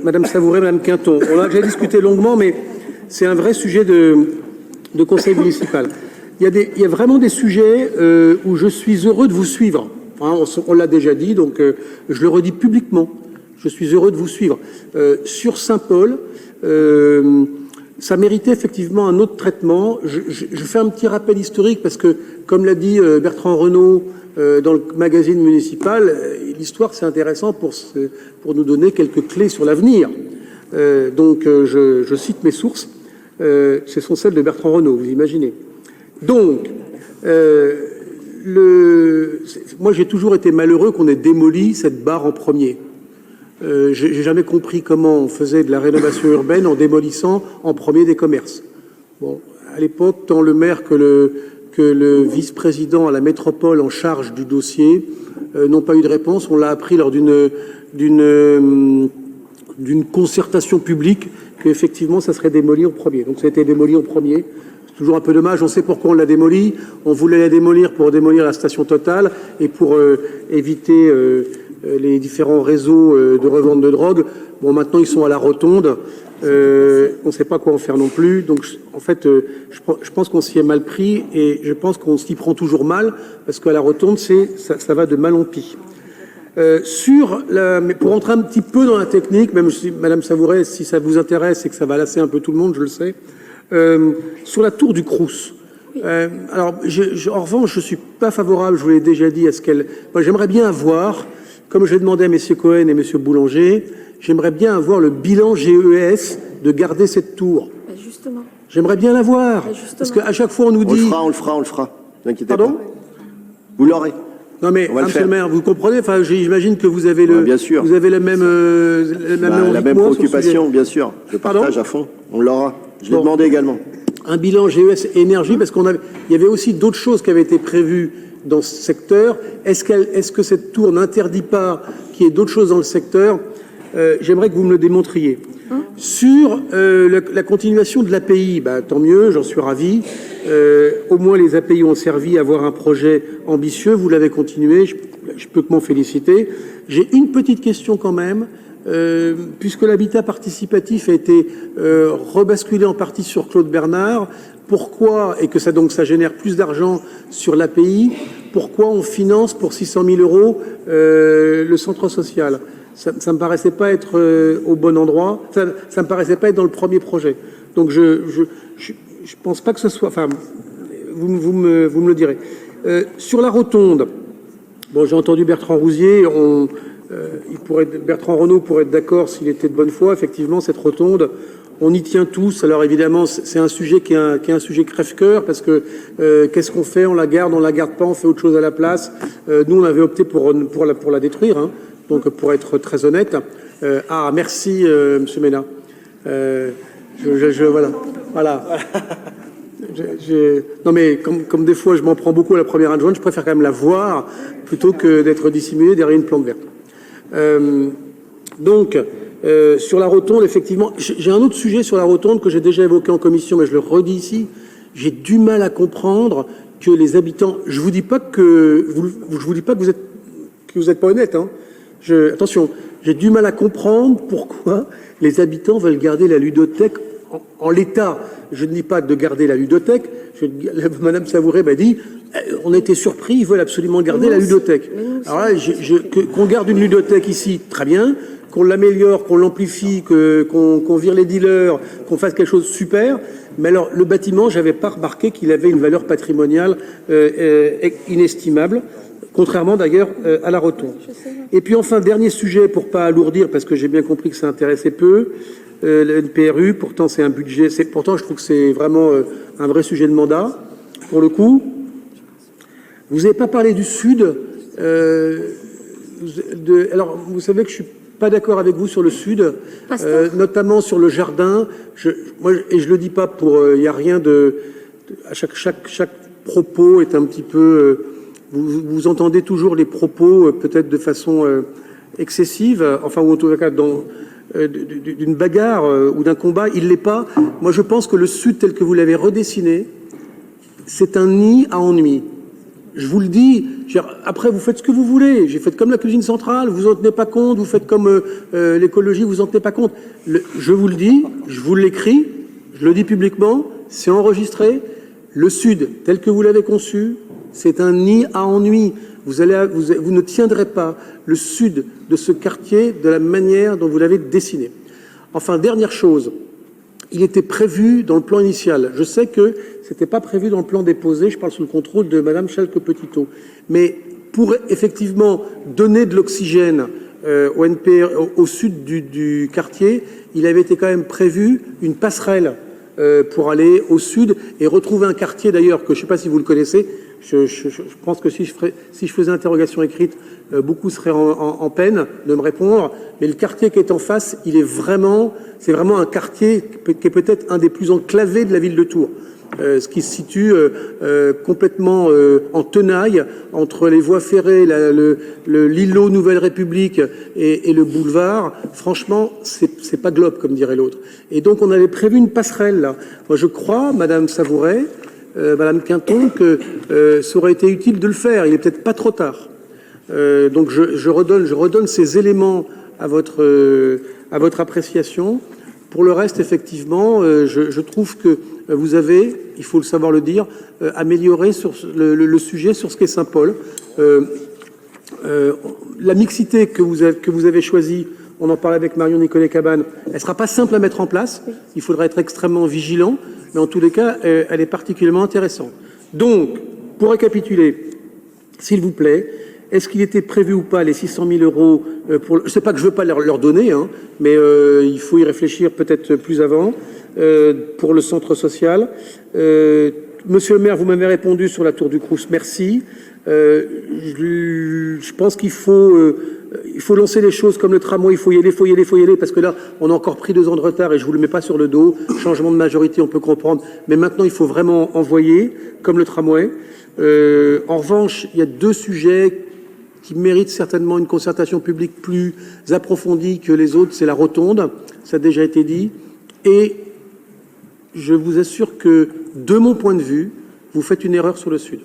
Madame Savouret, Madame Quinton. On a déjà discuté longuement, mais c'est un vrai sujet de conseil municipal. Il y a vraiment des sujets où je suis heureux de vous suivre. Hein, on l'a déjà dit, donc je le redis publiquement. Je suis heureux de vous suivre. Sur Saint-Paul, ça méritait effectivement un autre traitement. Je fais un petit rappel historique parce que, comme l'a dit Bertrand Renaud dans le magazine municipal, l'histoire c'est intéressant pour nous donner quelques clés sur l'avenir. Donc je cite mes sources. Ce sont celles de Bertrand Renaud, vous imaginez. Donc, moi j'ai toujours été malheureux qu'on ait démoli cette barre en premier. J'ai jamais compris comment on faisait de la rénovation urbaine en démolissant en premier des commerces. Bon, à l'époque, tant le maire que le vice-président à la métropole en charge du dossier n'ont pas eu de réponse. On l'a appris lors d'une concertation publique qu'effectivement ça serait démoli en premier. Donc ça a été démoli en premier. C'est toujours un peu dommage, on sait pourquoi on l'a démoli. On voulait la démolir pour démolir la station Total et pour éviter les différents réseaux de revente de drogue. Bon, maintenant ils sont à la rotonde. On ne sait pas quoi en faire non plus. Donc en fait, je pense qu'on s'y est mal pris et je pense qu'on s'y prend toujours mal parce qu'à la rotonde, ça va de mal en pis. Mais pour entrer un petit peu dans la technique, même si Madame Savouret, si ça vous intéresse et que ça va lasser un peu tout le monde, je le sais, sur la tour du Crous. Alors, en revanche, je suis pas favorable, je vous l'ai déjà dit, à ce qu'elle... Moi, j'aimerais bien avoir, comme j'ai demandé à messieurs Cohen et messieurs Boulanger, j'aimerais bien avoir le bilan GES de garder cette tour. Justement. J'aimerais bien l'avoir. Parce qu'à chaque fois, on nous dit... On le fera. N'inquiétez pas. Pardon ? Vous l'aurez. Non mais, monsieur le maire, vous comprenez, enfin, j'imagine que vous avez bien sûr. Vous avez la même préoccupation, bien sûr. Je partage à fond. On l'aura. Je l'ai demandé également. Un bilan GES énergie, parce il y avait aussi d'autres choses qui avaient été prévues dans ce secteur. Est-ce que cette tour n'interdit pas qu'il y ait d'autres choses dans le secteur? J'aimerais que vous me le démontriez. Sur la continuation de l'API, tant mieux, j'en suis ravi. Au moins les API ont servi à avoir un projet ambitieux, vous l'avez continué, je peux que m'en féliciter. J'ai une petite question quand même, puisque l'habitat participatif a été rebasculé en partie sur Claude Bernard, pourquoi, et que ça génère plus d'argent sur l'API, pourquoi on finance pour 600 000 € le centre social? Ça me paraissait pas être au bon endroit, ça me paraissait pas être dans le premier projet. Donc je pense pas que ce soit... Enfin, vous me le direz. Sur la rotonde, bon, j'ai entendu Bertrand Rousier, Bertrand Renaud pourrait être d'accord s'il était de bonne foi. Effectivement, cette rotonde, on y tient tous. Alors évidemment, c'est un sujet qui est un sujet crève-cœur parce que qu'est-ce qu'on fait? On la garde pas, on fait autre chose à la place. Nous, on avait opté pour la détruire, hein. Donc pour être très honnête. Merci, Monsieur Ménard. Voilà. Non mais comme des fois je m'en prends beaucoup à la première adjointe, je préfère quand même la voir plutôt que d'être dissimulé derrière une plante verte. Sur la rotonde, effectivement, j'ai un autre sujet sur la rotonde que j'ai déjà évoqué en commission, mais je le redis ici. J'ai du mal à comprendre que les habitants. Je vous dis pas que vous êtes pas honnête, hein. Attention, j'ai du mal à comprendre pourquoi les habitants veulent garder la ludothèque en l'état. Je ne dis pas de garder la ludothèque. Madame Savouret m'a dit, on a été surpris, ils veulent absolument garder la ludothèque. Alors là, qu'on garde une ludothèque ici, très bien. Qu'on l'améliore, qu'on l'amplifie, qu'on vire les dealers, qu'on fasse quelque chose de super. Mais alors, le bâtiment, j'avais pas remarqué qu'il avait une valeur patrimoniale inestimable. Contrairement d'ailleurs à la rotonde. Et puis enfin, dernier sujet pour pas alourdir, parce que j'ai bien compris que ça intéressait peu, le NPRU, pourtant c'est un budget, pourtant je trouve que c'est vraiment un vrai sujet de mandat, pour le coup. Vous n'avez pas parlé du Sud, alors vous savez que je suis pas d'accord avec vous sur le Sud, notamment sur le jardin, et je le dis pas pour, il n'y a rien de chaque propos est un petit peu... Vous entendez toujours les propos, peut-être de façon excessive, enfin, ou en tout cas, d'une bagarre ou d'un combat. Il ne l'est pas. Moi, je pense que le Sud, tel que vous l'avez redessiné, c'est un nid à ennui. je vous le dis, après vous faites ce que vous voulez, j'ai fait comme la cuisine centrale, vous en tenez pas compte, vous faites comme l'écologie, vous en tenez pas compte. Je vous le dis, je vous l'écris, je le dis publiquement, c'est enregistré, le Sud, tel que vous l'avez conçu, c'est un nid à ennui. Vous ne tiendrez pas le Sud de ce quartier de la manière dont vous l'avez dessiné. Enfin, dernière chose, il était prévu dans le plan initial. Je sais que ce n'était pas prévu dans le plan déposé, je parle sous le contrôle de Mme Chalque-Petitot. Mais pour effectivement donner de l'oxygène au NPR, au sud du quartier, il avait été quand même prévu une passerelle pour aller au sud et retrouver un quartier d'ailleurs que je ne sais pas si vous le connaissez. Je pense que si je faisais interrogation écrite, beaucoup seraient en peine de me répondre. Mais le quartier qui est en face, c'est vraiment un quartier qui est peut-être un des plus enclavés de la ville de Tours. Ce qui se situe complètement en tenaille entre les voies ferrées, l'îlot Nouvelle République et le boulevard. Franchement, c'est pas globe, comme dirait l'autre. Et donc, on avait prévu une passerelle, là. Moi, je crois, Madame Savouret, Madame Quinton, que ça aurait été utile de le faire. Il est peut-être pas trop tard. Donc, je redonne ces éléments à votre appréciation. Pour le reste, effectivement, je trouve que vous avez, il faut le savoir le dire, amélioré sur le sujet sur ce qu'est Saint-Paul. La mixité que vous avez choisie, on en parlait avec Marion Nicolet-Cabane, elle ne sera pas simple à mettre en place. Il faudra être extrêmement vigilant, mais en tous les cas, elle est particulièrement intéressante. Donc, pour récapituler, s'il vous plaît, est-ce qu'il était prévu ou pas les 600 000 euros pour... Je ne sais pas que je ne veux pas leur donner, hein, mais il faut y réfléchir peut-être plus avant, pour le centre social. Monsieur le maire, vous m'avez répondu sur la tour du Crous, merci. Je pense qu'il faut lancer les choses comme le tramway, il faut y aller, parce que là, on a encore pris 2 ans de retard et je ne vous le mets pas sur le dos. Changement de majorité, on peut comprendre, mais maintenant, il faut vraiment envoyer comme le tramway. En revanche, il y a 2 sujets qui méritent certainement une concertation publique plus approfondie que les autres. C'est la rotonde, ça a déjà été dit, et je vous assure que, de mon point de vue, vous faites une erreur sur le Sud.